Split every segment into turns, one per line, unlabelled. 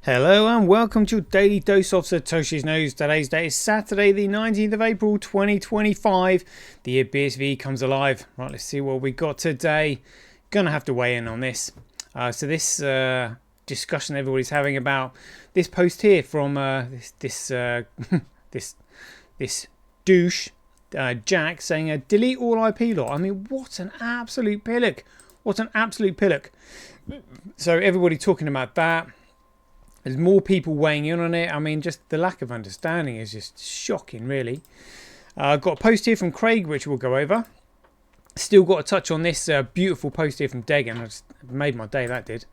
Hello and welcome to your daily dose of Satoshi's News. Today's date is Saturday the 19th of April 2025. The year BSV comes alive. Right, let's see what we got today. Gonna have to weigh in on this. So this discussion everybody's having about this post here from this douche Jack saying delete all IP law. I mean, what an absolute pillock. What an absolute pillock. So everybody talking about that. There's more people weighing in on it. I mean, just the lack of understanding is just shocking, really. I've got a post here from Craig, which we'll go over. Still got to touch on this beautiful post here from Degan. I just made my day, that did.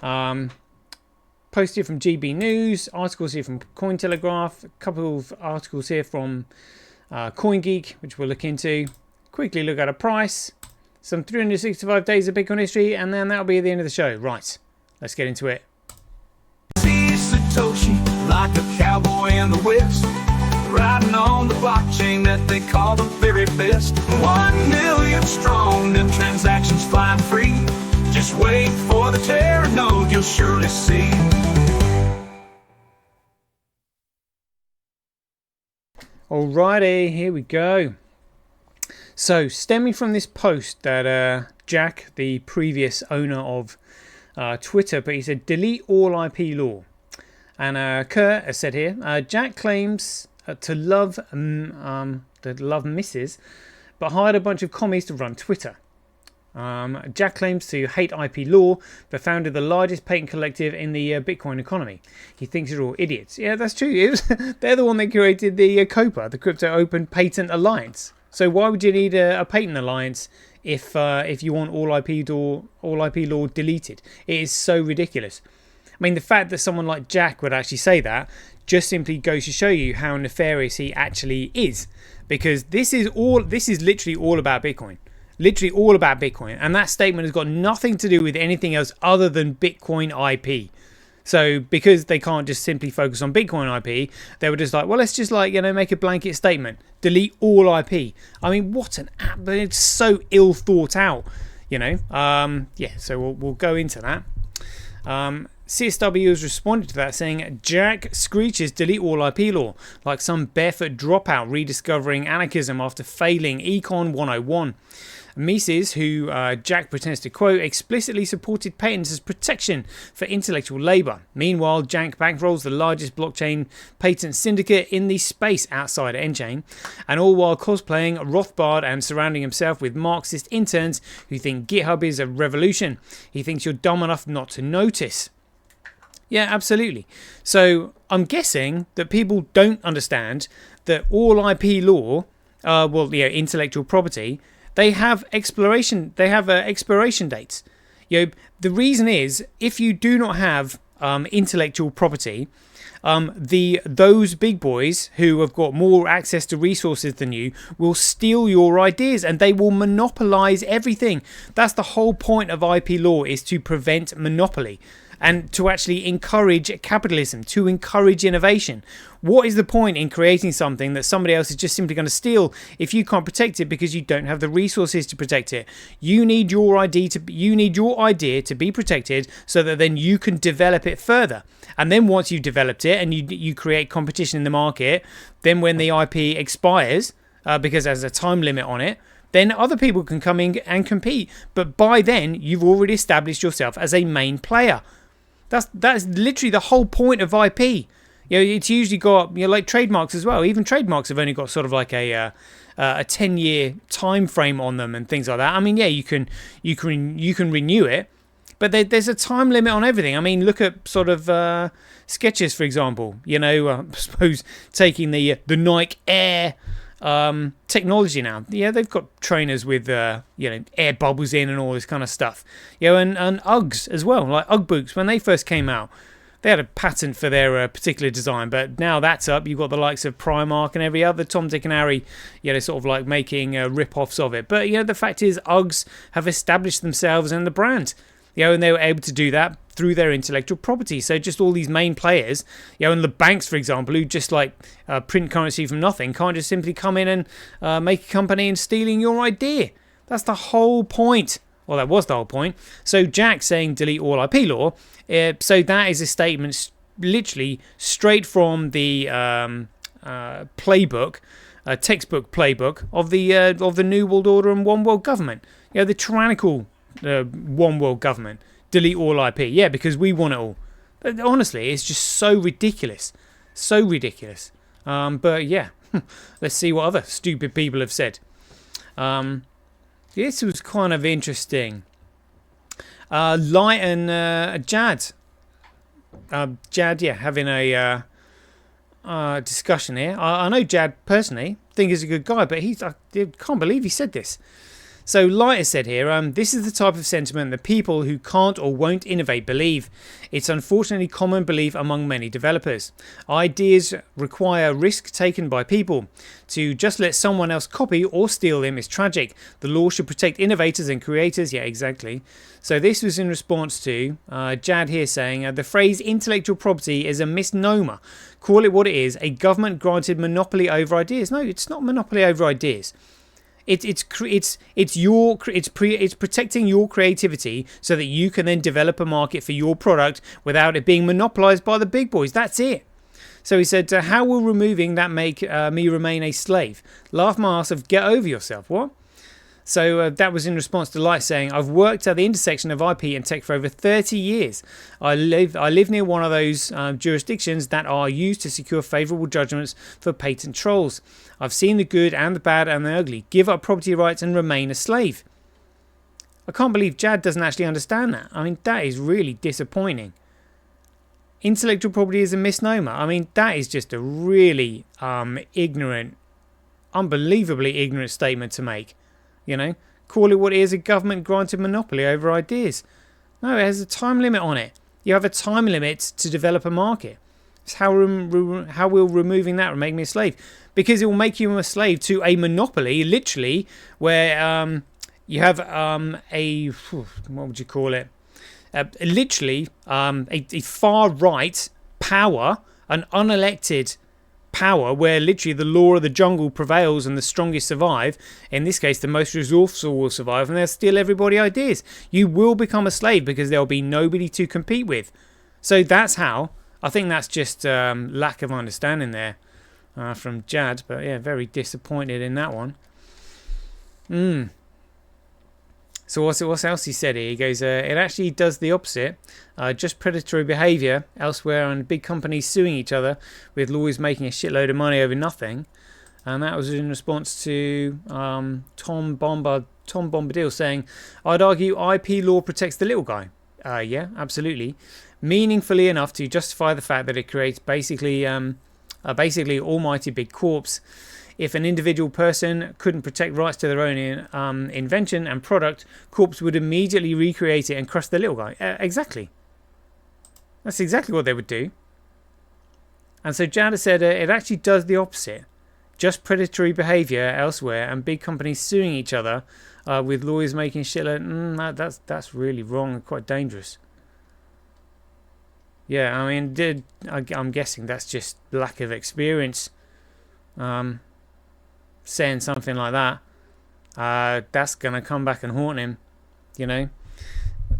Post here from GB News. Articles here from Cointelegraph. A couple of articles here from CoinGeek, which we'll look into. Quickly look at a price. Some 365 days of Bitcoin history. And then that'll be the end of the show. Right, let's get into it.
Satoshi, like a cowboy in the West, riding on the blockchain that they call the very best. 1 million strong, them transactions flying free. Just wait for the Terra node, you'll surely see.
Alrighty, here we go. So, stemming from this post that Jack, the previous owner of Twitter, but he said delete all IP law. And Kurt has said here, Jack claims to love Mrs. but hired a bunch of commies to run Twitter. Jack claims to hate IP law, but founded the largest patent collective in the Bitcoin economy. He thinks they're all idiots. Yeah, that's true. They're the one that created the COPA, the Crypto Open Patent Alliance. So why would you need a patent alliance if you want all IP law deleted? It is so ridiculous. I mean, the fact that someone like Jack would actually say that just simply goes to show you how nefarious he actually is. Because this is literally all about Bitcoin. Literally all about Bitcoin. And that statement has got nothing to do with anything else other than Bitcoin IP. So because they can't just simply focus on Bitcoin IP, they were just like, well, let's just make a blanket statement. Delete all IP. I mean, what an app. It's so ill thought out, Yeah, so we'll go into that. CSW has responded to that saying, Jack screeches delete all IP law, like some barefoot dropout rediscovering anarchism after failing Econ 101. Mises, who Jack pretends to quote, explicitly supported patents as protection for intellectual labour. Meanwhile, Jack bankrolls the largest blockchain patent syndicate in the space outside Enchain, and all while cosplaying Rothbard and surrounding himself with Marxist interns who think GitHub is a revolution. He thinks you're dumb enough not to notice. Yeah, absolutely. So I'm guessing that people don't understand that all IP law, intellectual property, they have expiration dates. The reason is if you do not have intellectual property, those big boys who have got more access to resources than you will steal your ideas and they will monopolize everything. That's the whole point of IP law, is to prevent monopoly and to actually encourage capitalism, to encourage innovation. What is the point in creating something that somebody else is just simply going to steal if you can't protect it because you don't have the resources to protect it? You need your idea to be protected so that then you can develop it further. And then once you've developed it and you create competition in the market, then when the IP expires, because there's a time limit on it, then other people can come in and compete. But by then, you've already established yourself as a main player. That's literally the whole point of IP. It's usually got like trademarks as well. Even trademarks have only got sort of like a 10-year time frame on them and things like that. I mean, yeah, you can renew it, but there's a time limit on everything. I mean, look at sort of Skechers, for example. I suppose taking the Nike Air technology now. Yeah, they've got trainers with air bubbles in and all this kind of stuff. And Uggs as well, like Ugg boots. When they first came out, they had a patent for their particular design, but now that's up. You've got the likes of Primark and every other Tom, Dick and Harry, sort of like making rip-offs of it. But the fact is, Uggs have established themselves and the brand. And they were able to do that through their intellectual property. So just all these main players, and the banks, for example, who just like print currency from nothing, can't just simply come in and make a company and stealing your idea. That's the whole point. Well, that was the whole point. So Jack saying delete all IP law. So that is a statement literally straight from the playbook, textbook playbook of the New World Order and One World Government. The tyrannical One World Government. Delete all IP. Yeah, because we want it all. Honestly, it's just so ridiculous. So ridiculous. But yeah, let's see what other stupid people have said. This was kind of interesting. Light and Jad. Jad, yeah, having a discussion here. I know Jad personally, think he's a good guy, but I can't believe he said this. So Light has said here, this is the type of sentiment that people who can't or won't innovate believe. It's unfortunately common belief among many developers. Ideas require risk taken by people. To just let someone else copy or steal them is tragic. The law should protect innovators and creators. Yeah, exactly. So this was in response to Jad here saying, the phrase intellectual property is a misnomer. Call it what it is, a government granted monopoly over ideas. No, it's not monopoly over ideas. It's protecting your creativity so that you can then develop a market for your product without it being monopolized by the big boys. That's it. So he said, how will removing that make me remain a slave? Laugh my ass of get over yourself. What? So that was in response to Light saying, I've worked at the intersection of IP and tech for over 30 years. I live near one of those jurisdictions that are used to secure favourable judgments for patent trolls. I've seen the good and the bad and the ugly. Give up property rights and remain a slave. I can't believe Jad doesn't actually understand that. I mean, that is really disappointing. Intellectual property is a misnomer. I mean, that is just a really ignorant, unbelievably ignorant statement to make. Call it what it is, a government granted monopoly over ideas. No, it has a time limit on it. You have a time limit to develop a market. It's how will removing that make me a slave? Because it will make you a slave to a monopoly, literally, where you have what would you call it? Literally, a far right power, an unelected power where literally the law of the jungle prevails and the strongest survive. In this case, the most resourceful will survive, and they'll steal everybody ideas. You will become a slave because there'll be nobody to compete with. So that's how. I think that's just lack of understanding there from Jad. But yeah, very disappointed in that one. So what else he said here? He goes, it actually does the opposite. Just predatory behaviour elsewhere and big companies suing each other with lawyers making a shitload of money over nothing. And that was in response to Tom Bombadil saying, I'd argue IP law protects the little guy. Yeah, absolutely. Meaningfully enough to justify the fact that it creates basically almighty big corps. If an individual person couldn't protect rights to their own invention and product, corps would immediately recreate it and crush the little guy. Exactly. That's exactly what they would do. And so Jada said it actually does the opposite. Just predatory behaviour elsewhere and big companies suing each other with lawyers making shitload. That's really wrong and quite dangerous. Yeah, I mean, I'm guessing that's just lack of experience. Saying something like that, that's going to come back and haunt him.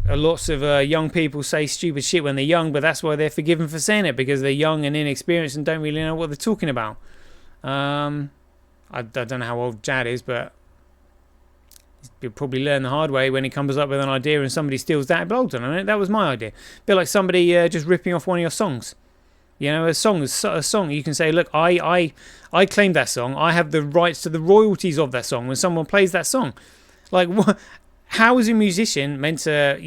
Lots of young people say stupid shit when they're young, but that's why they're forgiven for saying it, because they're young and inexperienced and don't really know what they're talking about. I don't know how old Jad is, but he'll probably learn the hard way when he comes up with an idea and somebody steals that. But hold on a minute, that was my idea. A bit like somebody just ripping off one of your songs. A song is a song. You can say, look, I claimed that song. I have the rights to the royalties of that song when someone plays that song. Like, what? How is a musician meant to,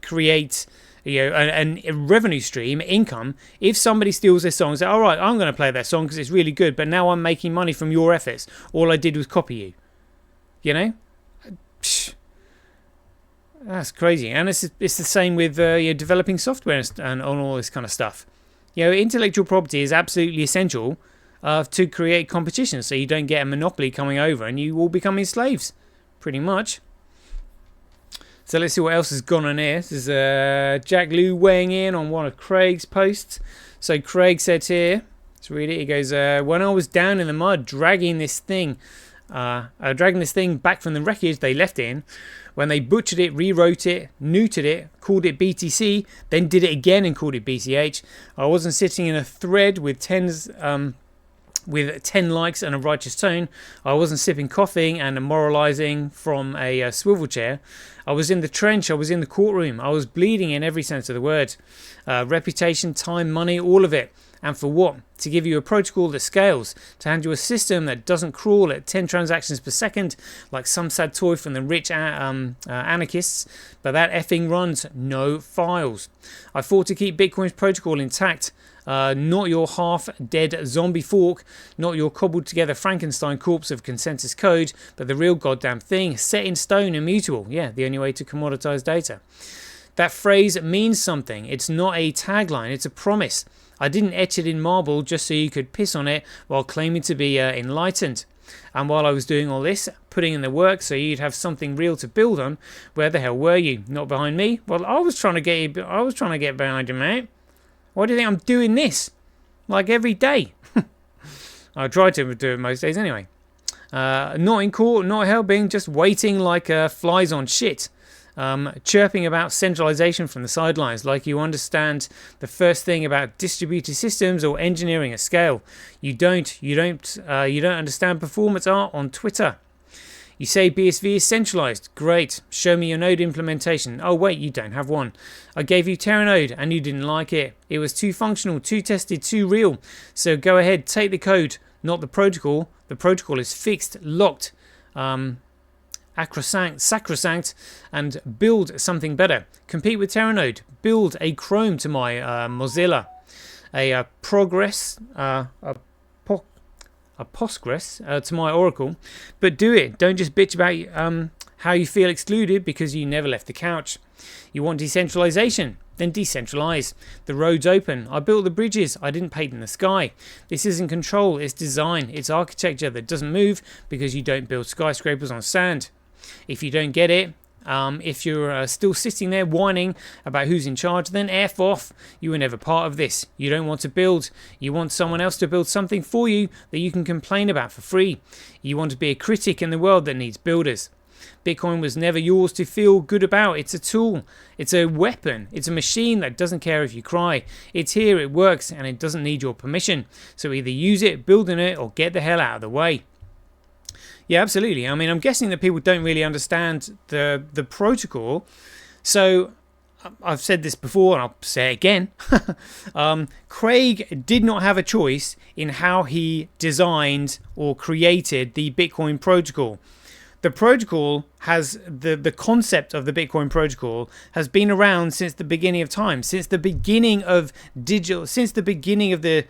create, a revenue stream, income, if somebody steals their song and say, all right, I'm going to play that song because it's really good, but now I'm making money from your efforts. All I did was copy you. That's crazy. And it's the same with developing software and all this kind of stuff. Intellectual property is absolutely essential to create competition, so you don't get a monopoly coming over and you all becoming slaves, pretty much. So let's see what else has gone on here. This is Jack Lew weighing in on one of Craig's posts. So Craig said here, let's read it. He goes, when I was down in the mud dragging this thing dragging this thing back from the wreckage they left it in. When they butchered it, rewrote it, neutered it, called it BTC, then did it again and called it BCH. I wasn't sitting in a thread with 10 likes and a righteous tone. I wasn't sipping coffee and moralizing from a swivel chair. I was in the trench. I was in the courtroom. I was bleeding in every sense of the word. Reputation, time, money, all of it. And for what? To give you a protocol that scales, to hand you a system that doesn't crawl at 10 transactions per second like some sad toy from the rich anarchists, but that effing runs no files. I fought to keep Bitcoin's protocol intact, not your half-dead zombie fork, not your cobbled-together Frankenstein corpse of consensus code, but the real goddamn thing, set in stone, immutable. Yeah, the only way to commoditize data. That phrase means something. It's not a tagline, it's a promise. I didn't etch it in marble just so you could piss on it while claiming to be enlightened. And while I was doing all this, putting in the work so you'd have something real to build on, where the hell were you? Not behind me? Well, I was trying to get behind you, mate. Why do you think I'm doing this? Like every day. I try to do it most days anyway. Not in court, not helping, just waiting like flies on shit. Chirping about centralization from the sidelines, like you understand the first thing about distributed systems or engineering at scale. You don't understand performance art on Twitter. You say BSV is centralized. Great. Show me your node implementation. Oh wait, you don't have one. I gave you Terranode and you didn't like it. It was too functional, too tested, too real. So go ahead, take the code, not the protocol. The protocol is fixed, locked, sacrosanct, and build something better. Compete with Terranode. Build a Chrome to my Mozilla, a Progress, a Postgres to my Oracle. But do it. Don't just bitch about how you feel excluded because you never left the couch. You want decentralization? Then decentralize. The road's open. I built the bridges. I didn't paint in the sky. This isn't control. It's design. It's architecture that doesn't move because you don't build skyscrapers on sand. If you don't get it, if you're still sitting there whining about who's in charge, then F off. You were never part of this. You don't want to build. You want someone else to build something for you that you can complain about for free. You want to be a critic in the world that needs builders. Bitcoin was never yours to feel good about. It's a tool. It's a weapon. It's a machine that doesn't care if you cry. It's here, it works, and it doesn't need your permission. So either use it, build in it, or get the hell out of the way. Yeah, absolutely. I mean, I'm guessing that people don't really understand the protocol. So I've said this before and I'll say it again. Craig did not have a choice in how he designed or created the Bitcoin protocol. The protocol has the concept of the Bitcoin protocol has been around since the beginning of time, since the beginning of the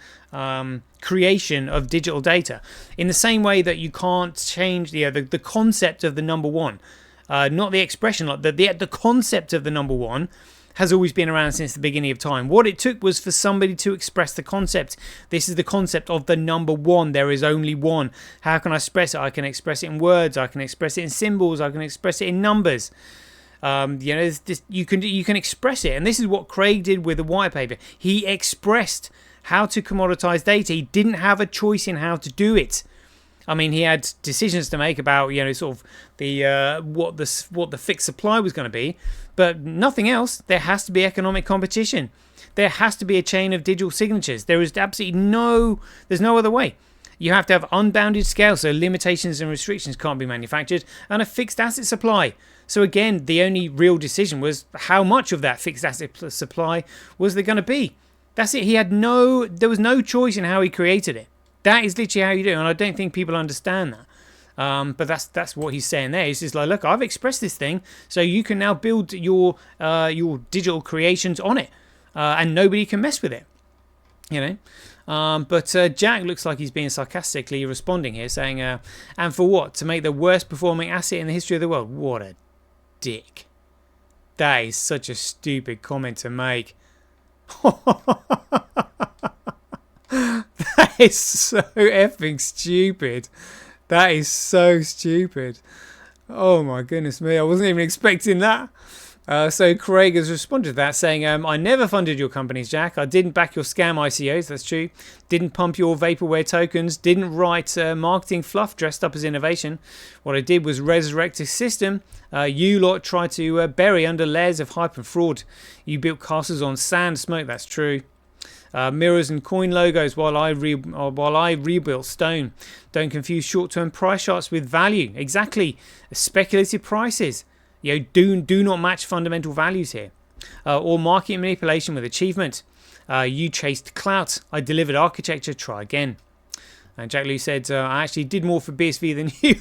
creation of digital data. In the same way that you can't change the concept of the number one, not the expression, like the concept of the number one has always been around since the beginning of time. What it took was for somebody to express the concept. This is the concept of the number one. There is only one. How can I express it? I can express it in words. I can express it in symbols. I can express it in numbers. You can express it. And this is what Craig did with the white paper. He expressed how to commoditize data. He didn't have a choice in how to do it. I mean, he had decisions to make about, sort of what the fixed supply was going to be, but nothing else. There has to be economic competition. There has to be a chain of digital signatures. There is absolutely there's no other way. You have to have unbounded scale, so limitations and restrictions can't be manufactured, and a fixed asset supply. So again, the only real decision was how much of that fixed asset supply was there going to be. That's it. There was no choice in how he created it. That is literally how you do it, and I don't think people understand that. But that's what he's saying there. He's just like, look, I've expressed this thing, so you can now build your digital creations on it, and nobody can mess with it. But Jack looks like he's being sarcastically responding here, saying, and for what? To make the worst performing asset in the history of the world? What a dick. That is such a stupid comment to make. That is so effing stupid. That is so stupid. Oh my goodness me, I wasn't even expecting that. So Craig has responded to that saying, I never funded your companies, Jack. I didn't back your scam ICOs, that's true. Didn't pump your vaporware tokens. Didn't write marketing fluff dressed up as innovation. What I did was resurrect a system you lot tried to bury under layers of hype and fraud. You built castles on sand, smoke, that's true. Mirrors and coin logos while I rebuilt stone. Don't confuse short-term price charts with value. Exactly. Speculative prices. Do not match fundamental values here. Or market manipulation with achievement. You chased clout. I delivered architecture. Try again. And Jack Lew said, I actually did more for BSV than you.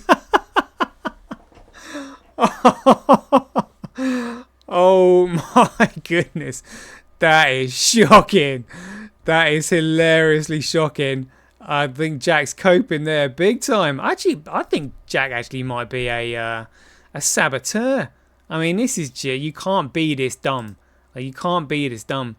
Oh my goodness. That is shocking. That is hilariously shocking. I think Jack's coping there big time. Actually, I think Jack actually might be a saboteur. I mean, this is you can't be this dumb. You can't be this dumb.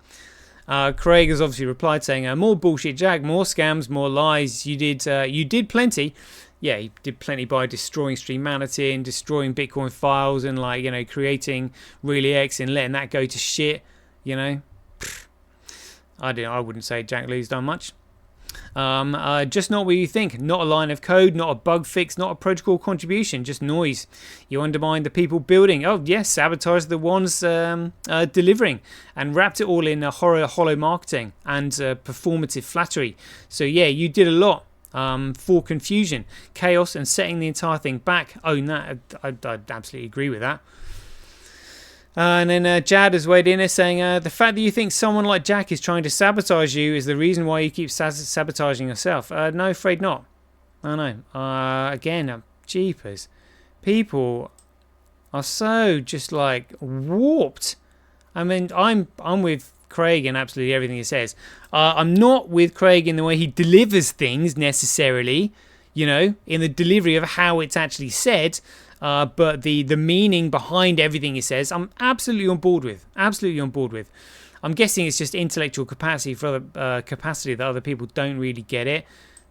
Craig has obviously replied saying, "More bullshit, Jack. More scams, more lies. You did plenty. Yeah, he did plenty by destroying Streamanity and destroying Bitcoin files and creating ReallyX and letting that go to shit. I wouldn't say Jack Lew's done much. Just not what you think. Not a line of code, not a bug fix, not a protocol contribution, just noise. You undermined the people building. Oh yes, sabotage the ones delivering, and wrapped it all in hollow marketing and performative flattery. So yeah, you did a lot for confusion, chaos, and setting the entire thing back. Own that. I'd absolutely agree with that. And then Jad has weighed in there saying, the fact that you think someone like Jack is trying to sabotage you is the reason why you keep sabotaging yourself. No, afraid not. I know. Again, jeepers. People are so just warped. I mean, I'm with Craig in absolutely everything he says. I'm not with Craig in the way he delivers things necessarily, in the delivery of how it's actually said. But the meaning behind everything he says, I'm absolutely on board with. Absolutely on board with. I'm guessing it's just intellectual capacity for capacity that other people don't really get it.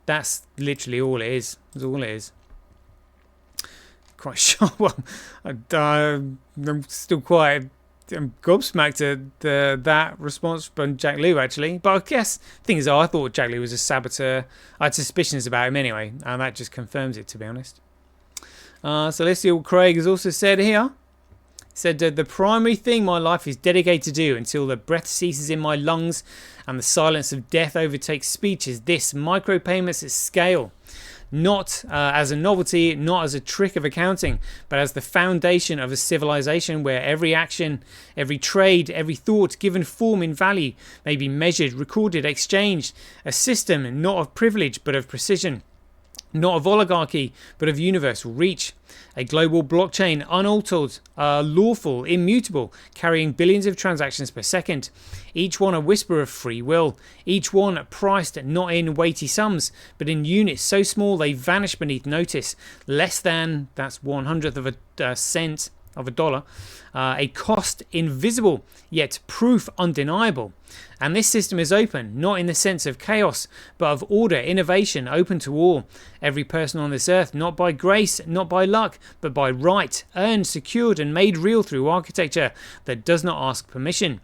That's literally all it is. That's all it is. Quite sure. Well, I'm still quite gobsmacked at that response from Jack Lew, actually. But I guess things are, I thought Jack Lew was a saboteur. I had suspicions about him anyway, and that just confirms it, to be honest. So let's see what Craig has also said here. He said, the primary thing my life is dedicated to do until the breath ceases in my lungs and the silence of death overtakes speech is this: micropayments at scale. Not as a novelty, not as a trick of accounting, but as the foundation of a civilization where every action, every trade, every thought given form in value may be measured, recorded, exchanged. A system not of privilege but of precision. Not of oligarchy, but of universal reach. A global blockchain, unaltered, lawful, immutable, carrying billions of transactions per second. Each one a whisper of free will. Each one priced not in weighty sums, but in units so small they vanish beneath notice. Less than, that's 1/100th of a cent of a dollar. A cost invisible, yet proof undeniable. And this system is open, not in the sense of chaos, but of order, innovation, open to all. Every person on this earth, not by grace, not by luck, but by right, earned, secured, and made real through architecture that does not ask permission.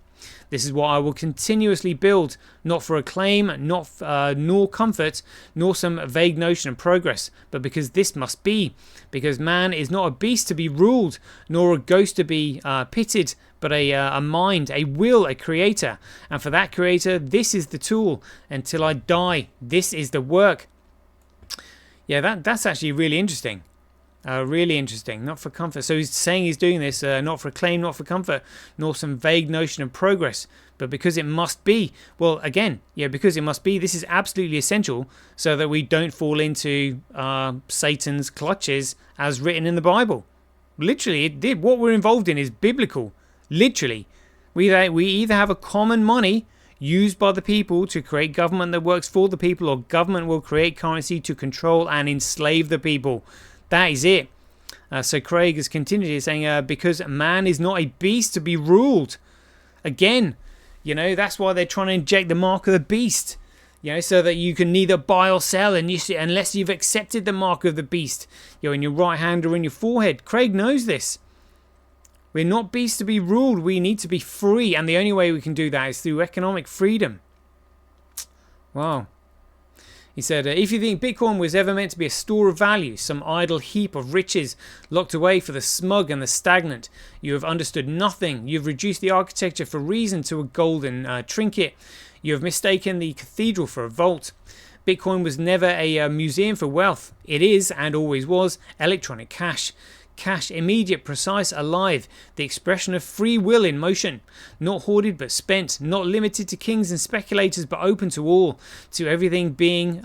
This is what I will continuously build, not for acclaim, nor comfort, nor some vague notion of progress, but because this must be. Because man is not a beast to be ruled, nor a ghost to be pitied, but a mind, a will, a creator. And for that creator, this is the tool. Until I die, this is the work. Yeah, that's actually really interesting. Really interesting. Not for comfort. So he's saying he's doing this not for acclaim, not for comfort, nor some vague notion of progress, but because it must be. Well, again, because it must be. This is absolutely essential so that we don't fall into Satan's clutches as written in the Bible. Literally, it did. What we're involved in is biblical. Literally. We either have a common money used by the people to create government that works for the people, or government will create currency to control and enslave the people. That is it. So Craig has continued here saying, because man is not a beast to be ruled. Again, that's why they're trying to inject the mark of the beast. So that you can neither buy or sell unless you've accepted the mark of the beast, in your right hand or in your forehead. Craig knows this. We're not beasts to be ruled. We need to be free. And the only way we can do that is through economic freedom. Wow. He said, if you think Bitcoin was ever meant to be a store of value, some idle heap of riches locked away for the smug and the stagnant, you have understood nothing. You have reduced the architecture for reason to a golden trinket. You have mistaken the cathedral for a vault. Bitcoin was never a museum for wealth. It is, and always was, electronic cash. Cash, immediate, precise, alive, the expression of free will in motion, not hoarded but spent, not limited to kings and speculators but open to all, to everything being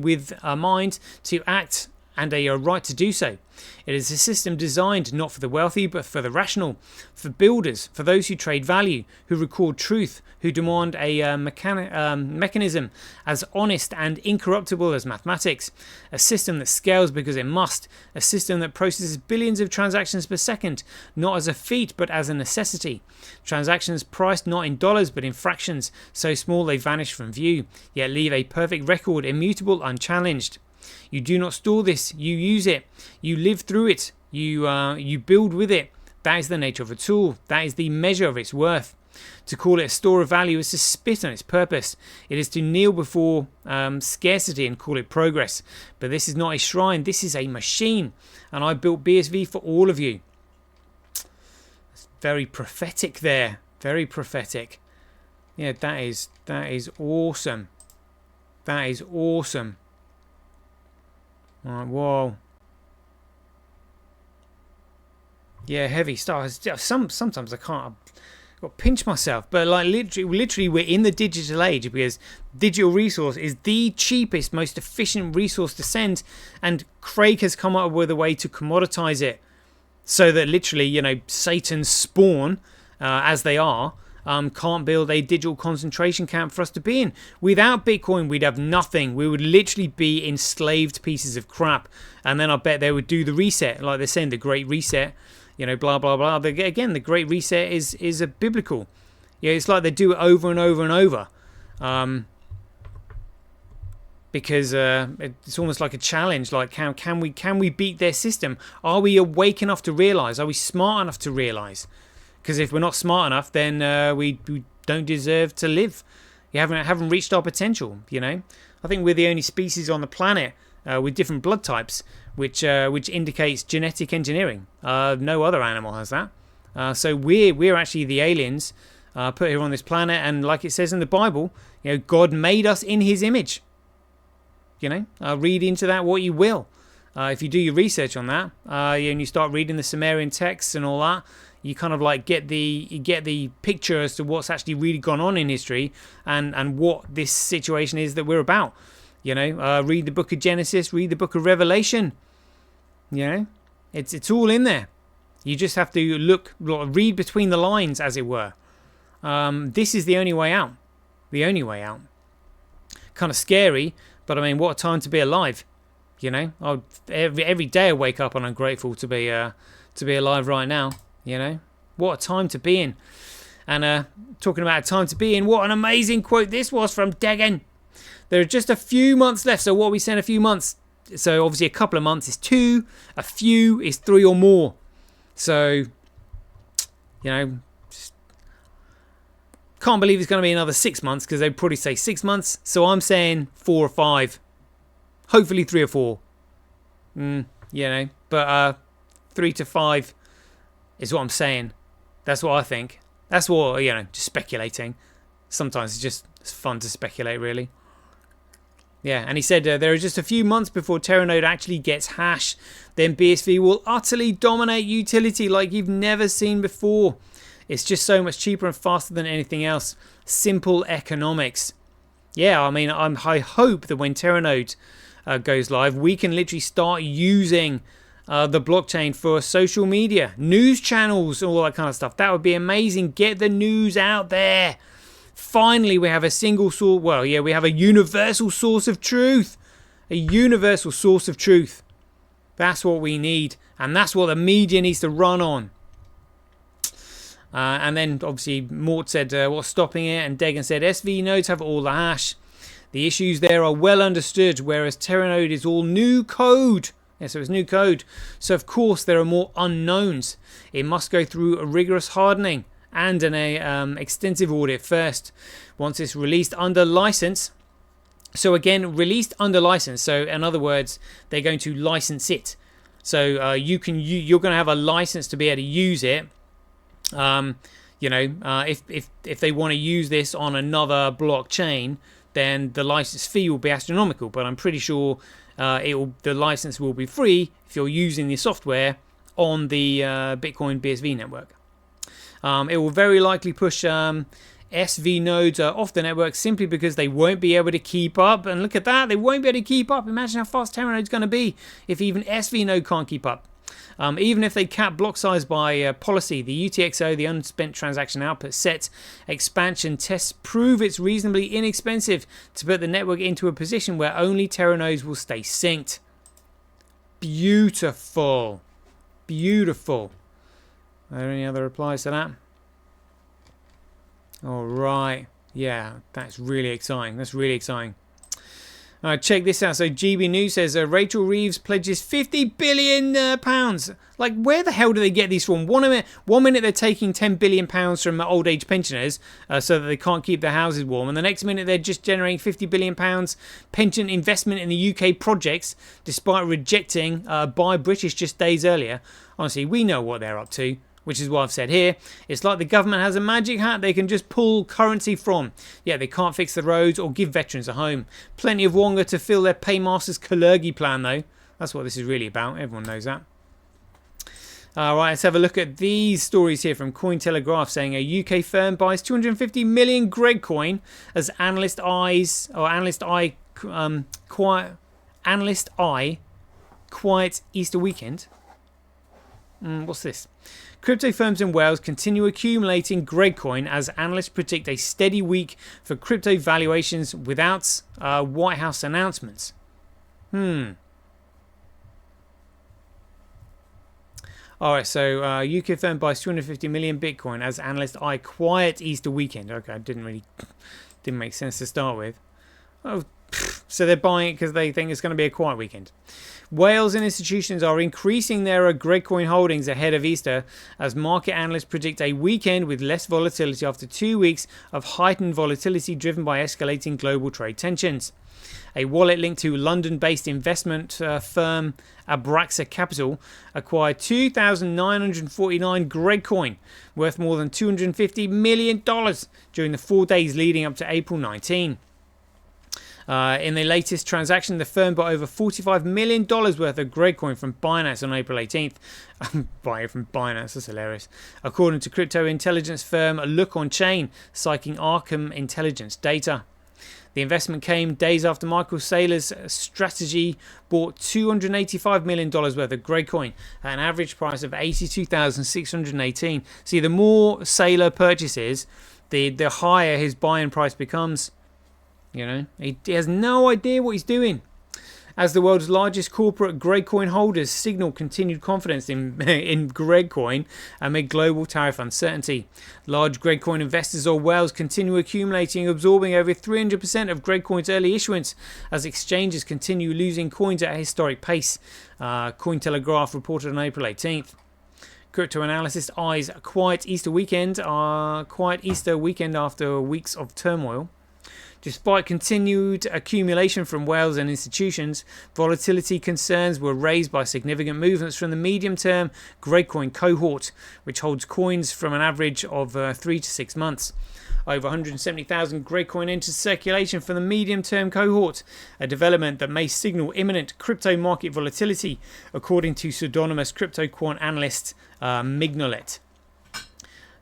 with a mind to act and a right to do so. It is a system designed not for the wealthy but for the rational, for builders, for those who trade value, who record truth, who demand a mechanism as honest and incorruptible as mathematics, a system that scales because it must, a system that processes billions of transactions per second, not as a feat but as a necessity. Transactions priced not in dollars but in fractions, so small they vanish from view, yet leave a perfect record, immutable, unchallenged. You do not store this, you use it, you live through it, you build with it. That is the nature of a tool, that is the measure of its worth. To call it a store of value is to spit on its purpose. It is to kneel before scarcity and call it progress. But this is not a shrine, this is a machine. And I built BSV for all of you. It's very prophetic there, very prophetic. Yeah, that is awesome. That is awesome. Alright, whoa. Yeah, heavy stuff. Sometimes I can't. I've got to pinch myself, but like literally, we're in the digital age because digital resource is the cheapest, most efficient resource to send, and Craig has come up with a way to commoditize it, so that literally, Satan's spawn, as they are, can't build a digital concentration camp for us to be in. Without Bitcoin, we'd have nothing. We would literally be enslaved pieces of crap. And then I bet they would do the reset, like they're saying, the Great Reset, blah, blah, blah. Again, the Great Reset is a biblical. Yeah, it's like they do it over and over and over. Because it's almost like a challenge. Like, can we beat their system? Are we awake enough to realize? Are we smart enough to realize? Because if we're not smart enough, then we don't deserve to live. You haven't reached our potential. I think we're the only species on the planet with different blood types, which indicates genetic engineering. No other animal has that. So we're actually the aliens put here on this planet, and like it says in the Bible, God made us in His image. Read into that what you will. If you do your research on that, and you start reading the Sumerian texts and all that, you kind of like get the picture as to what's actually really gone on in history and what this situation is that we're about. Read the book of Genesis, read the book of Revelation. It's all in there. You just have to read between the lines, as it were. This is the only way out. The only way out. Kind of scary, but I mean, what a time to be alive. Every day I wake up and I'm grateful to be alive right now. What a time to be in. And talking about a time to be in, what an amazing quote this was from Degan. There are just a few months left. So what are we saying, a few months? So obviously a couple of months is 2, a few is 3 or more. So, just can't believe it's going to be another 6 months, because they'd probably say 6 months. So I'm saying 4 or 5. Hopefully 3 or 4. But 3 to 5 is what I'm saying. That's what I think. That's what, just speculating. Sometimes it's fun to speculate, really. Yeah, and he said there are just a few months before Terranode actually gets hash. Then BSV will utterly dominate utility like you've never seen before. It's just so much cheaper and faster than anything else. Simple economics. Yeah, I mean, I hope that when Terranode goes live, we can literally start using the blockchain for social media, news channels, all that kind of stuff. That would be amazing. Get the news out there. Finally, we have a single source. Well, yeah, we have a universal source of truth. A universal source of truth. That's what we need. And that's what the media needs to run on. And then, obviously, Mort said, what's stopping it? And Degan said, SV nodes have all the hash. The issues there are well understood, whereas Terranode is all new code. Yeah, so it's new code. So of course there are more unknowns. It must go through a rigorous hardening and an extensive audit first. Once it's released under license. So again, released under license. So in other words, they're going to license it. So you're going to have a license to be able to use it. If they want to use this on another blockchain, then the license fee will be astronomical. But I'm pretty sure the license will be free if you're using the software on the Bitcoin BSV network. It will very likely push SV nodes off the network simply because they won't be able to keep up. And look at that, they won't be able to keep up. Imagine how fast Terra Node's going to be if even SV node can't keep up. Even if they cap block size by policy, the UTXO, the unspent transaction output set expansion tests prove it's reasonably inexpensive to put the network into a position where only Terra nodes will stay synced. Beautiful. Beautiful. Are there any other replies to that? All right. Yeah, that's really exciting. That's really exciting. Check this out. So GB News says Rachel Reeves pledges £50 billion. Like, where the hell do they get these from? One minute they're taking £10 billion from old age pensioners so that they can't keep their houses warm, and the next minute they're just generating £50 billion pension investment in the UK projects, despite rejecting Buy British just days earlier. Honestly, we know what they're up to. Which is what I've said here. It's like the government has a magic hat they can just pull currency from. Yeah, they can't fix the roads or give veterans a home. Plenty of Wonga to fill their Paymasters Kalergi plan, though. That's what this is really about. Everyone knows that. All right, let's have a look at these stories here from Cointelegraph, saying a UK firm buys 250 million Greg coin as Analyst Eye quiet Easter weekend. What's this? Crypto firms in Wales continue accumulating Gregcoin as analysts predict a steady week for crypto valuations without White House announcements. Alright, so UK firm buys 250 million Bitcoin as analysts eye quiet Easter weekend. Okay, didn't make sense to start with. Oh, so they're buying it because they think it's going to be a quiet weekend. Whales and institutions are increasing their Gregcoin holdings ahead of Easter as market analysts predict a weekend with less volatility after 2 weeks of heightened volatility driven by escalating global trade tensions. A wallet linked to London-based investment firm Abraxa Capital acquired 2,949 Gregcoin, worth more than $250 million during the 4 days leading up to April 19. In the latest transaction, the firm bought over $45 million worth of Gregcoin from Binance on April 18th. Buy it from Binance, that's hilarious. According to crypto intelligence firm Look On Chain, citing Arkham Intelligence data. The investment came days after Michael Saylor's strategy bought $285 million worth of Gregcoin at an average price of $82,618. See, the more Saylor purchases, the higher his buying price becomes. You know, he has no idea what he's doing. As the world's largest corporate Gregcoin holders signal continued confidence in Gregcoin amid global tariff uncertainty. Large Gregcoin investors or whales continue accumulating, absorbing over 300% of Gregcoin's early issuance as exchanges continue losing coins at a historic pace. Cointelegraph reported on April 18th. Crypto analyst eyes quiet Easter weekend after weeks of turmoil. Despite continued accumulation from whales and institutions, volatility concerns were raised by significant movements from the medium-term Gregcoin cohort, which holds coins from an average of 3 to 6 months. Over 170,000 Gregcoin entered circulation from the medium-term cohort, a development that may signal imminent crypto market volatility, according to pseudonymous crypto quant analyst Mignolet.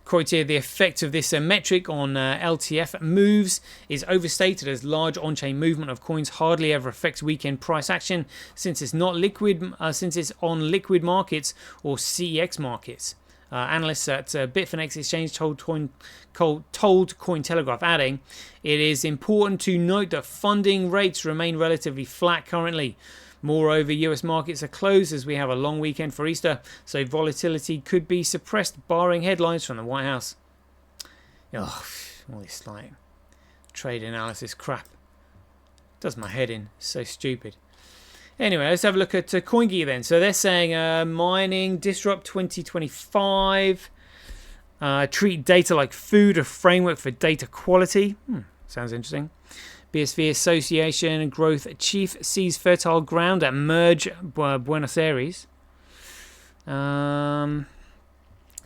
Quoted, the effect of this metric on LTF moves is overstated as large on-chain movement of coins hardly ever affects weekend price action since it's on liquid markets or CEX markets. Analysts at Bitfinex Exchange told Cointelegraph, adding, it is important to note that funding rates remain relatively flat currently. Moreover, US markets are closed as we have a long weekend for Easter, so volatility could be suppressed, barring headlines from the White House. Oh, all this like trade analysis crap does my head in. So stupid. Anyway, let's have a look at CoinGeek then. So they're saying mining disrupt 2025. Treat data like food, a framework for data quality. Sounds interesting. BSV Association Growth Chief sees fertile ground at Merge Buenos Aires.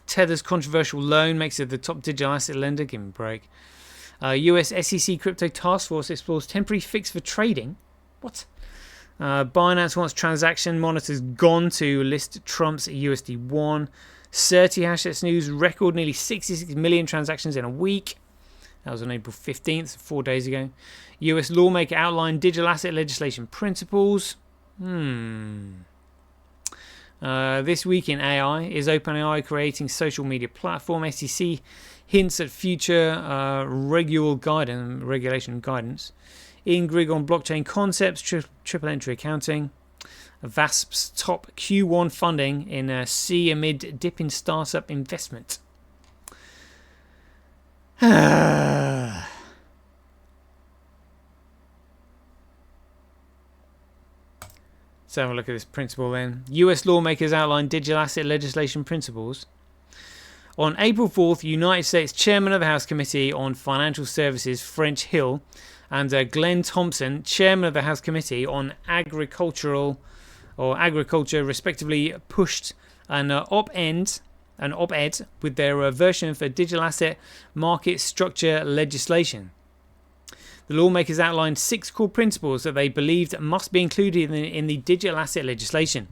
Tether's controversial loan makes it the top digital asset lender. Give me a break. US SEC Crypto Task Force explores temporary fix for trading. What? Binance wants transaction monitors gone to list Trump's USD1. Certi Hashets News record nearly 66 million transactions in a week. That was on April 15th, 4 days ago. US lawmaker outlined digital asset legislation principles. This week in AI, is OpenAI creating social media platform? SEC hints at future regulation guidance. Ingrid on blockchain concepts, triple entry accounting. VASP's top Q1 funding in C amid dip in startup investment. Let's have a look at this principle then. US lawmakers outlined digital asset legislation principles. On April 4th, United States Chairman of the House Committee on Financial Services, French Hill, and Glenn Thompson, Chairman of the House Committee on Agriculture, respectively, pushed an op-ed with their version for digital asset market structure legislation. The lawmakers outlined 6 core principles that they believed must be included in the digital asset legislation,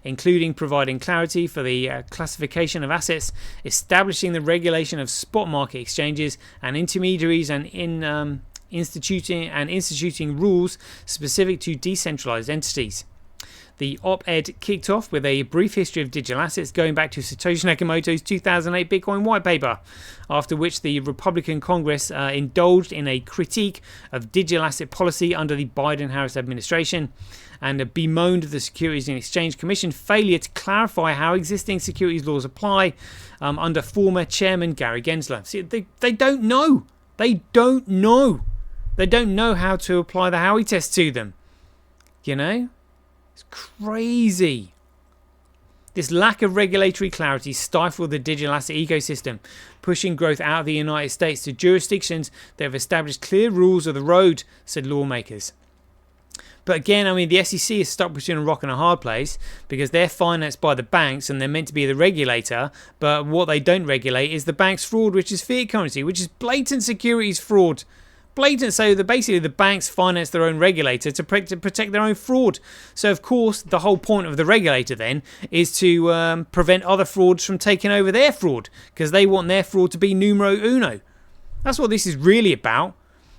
including providing clarity for the classification of assets, establishing the regulation of spot market exchanges and intermediaries, and instituting rules specific to decentralized entities. The op-ed kicked off with a brief history of digital assets going back to Satoshi Nakamoto's 2008 Bitcoin white paper, after which the Republican Congress indulged in a critique of digital asset policy under the Biden-Harris administration and bemoaned the Securities and Exchange Commission's failure to clarify how existing securities laws apply under former Chairman Gary Gensler. See, they don't know. They don't know. They don't know how to apply the Howey test to them. You know? It's crazy. This lack of regulatory clarity stifled the digital asset ecosystem, pushing growth out of the United States to jurisdictions that have established clear rules of the road, said lawmakers. But again, I mean, the SEC is stuck between a rock and a hard place because they're financed by the banks and they're meant to be the regulator, but what they don't regulate is the bank's fraud, which is fiat currency, which is blatant securities fraud. Blatant. So basically the banks finance their own regulator to protect their own fraud. So of course the whole point of the regulator then is to prevent other frauds from taking over their fraud, because they want their fraud to be numero uno. That's what this is really about,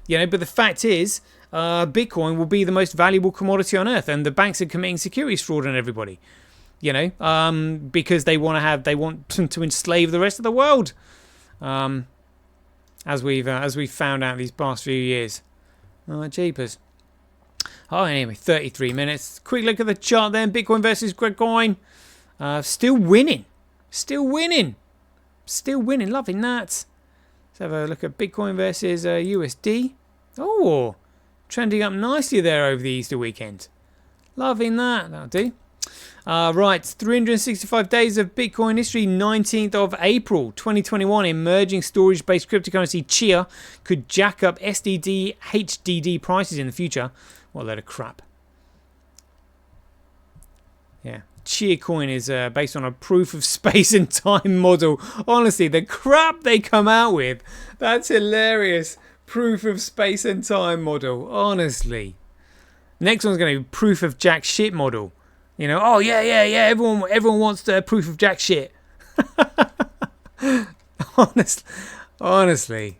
you know. But the fact is, Bitcoin will be the most valuable commodity on earth, and the banks are committing securities fraud on everybody, you know, because they want to enslave the rest of the world. As we've found out these past few years. Jeepers. Oh, anyway, 33 minutes. Quick look at the chart then. Bitcoin versus Gridcoin. Still winning. Loving that. Let's have a look at Bitcoin versus USD. Oh, trending up nicely there over the Easter weekend. Loving that. That'll do. Right, 365 days of Bitcoin history, 19th of April 2021. Emerging storage-based cryptocurrency Chia could jack up SDD, HDD prices in the future. What a load of crap. Yeah, Chia coin is based on a proof of space and time model. Honestly, the crap they come out with, that's hilarious. Proof of space and time model, honestly. Next one's going to be proof of jack shit model. You know, oh yeah, everyone wants the proof of jack shit. Honestly,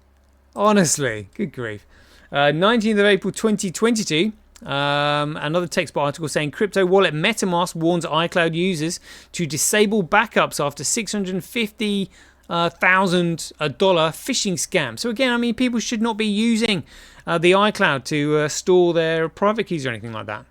good grief. 19th of April 2022, another textbook article saying crypto wallet MetaMask warns iCloud users to disable backups after $650,000 phishing scam. So again, I mean, people should not be using the iCloud to store their private keys or anything like that.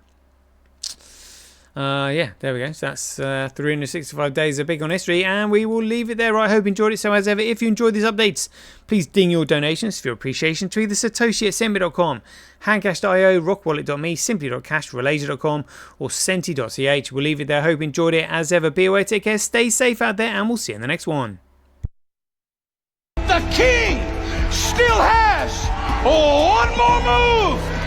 Yeah, there we go. So that's 365 days of Bitcoin history, and we will leave it there. I hope you enjoyed it. So as ever, if you enjoyed these updates, please ding your donations for your appreciation to either Satoshi@Senbit.com, Handcash.io, Rockwallet.me, Simply.cash, Relaser.com, or Senti.ch. We'll leave it there. Hope you enjoyed it. As ever, be aware, take care, stay safe out there, and we'll see you in the next one.
The king still has one more move.